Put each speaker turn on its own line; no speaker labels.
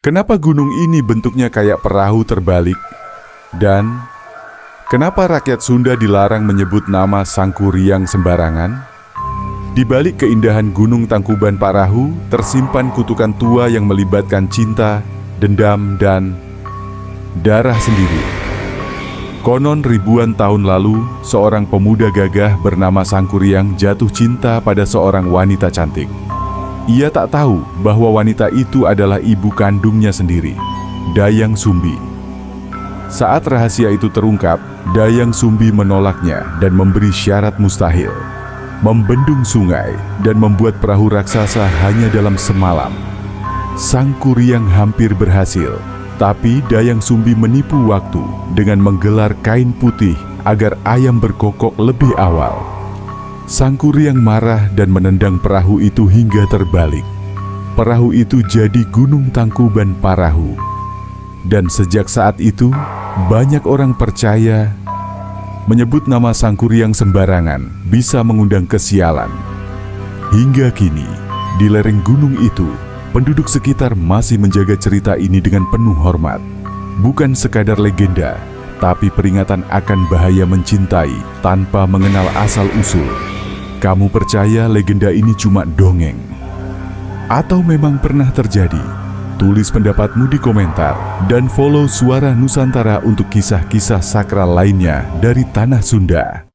Kenapa gunung ini bentuknya kayak perahu terbalik? Dan kenapa rakyat Sunda dilarang menyebut nama Sangkuriang sembarangan? Di balik keindahan Gunung Tangkuban Parahu tersimpan kutukan tua yang melibatkan cinta, dendam, dan darah sendiri. Konon ribuan tahun lalu, seorang pemuda gagah bernama Sangkuriang jatuh cinta pada seorang wanita cantik. Ia tak tahu bahwa wanita itu adalah ibu kandungnya sendiri, Dayang Sumbi. Saat rahasia itu terungkap, Dayang Sumbi menolaknya dan memberi syarat mustahil, membendung sungai dan membuat perahu raksasa hanya dalam semalam. Sangkuriang hampir berhasil, tapi Dayang Sumbi menipu waktu dengan menggelar kain putih agar ayam berkokok lebih awal. Sangkuriang marah dan menendang perahu itu hingga terbalik. Perahu itu jadi Gunung Tangkuban Parahu. Dan sejak saat itu, banyak orang percaya menyebut nama Sangkuriang sembarangan bisa mengundang kesialan. Hingga kini, di lereng gunung itu, penduduk sekitar masih menjaga cerita ini dengan penuh hormat. Bukan sekadar legenda, tapi peringatan akan bahaya mencintai tanpa mengenal asal-usul. Kamu percaya legenda ini cuma dongeng? Atau memang pernah terjadi? Tulis pendapatmu di komentar dan follow Suara Nusantara untuk kisah-kisah sakral lainnya dari Tanah Sunda.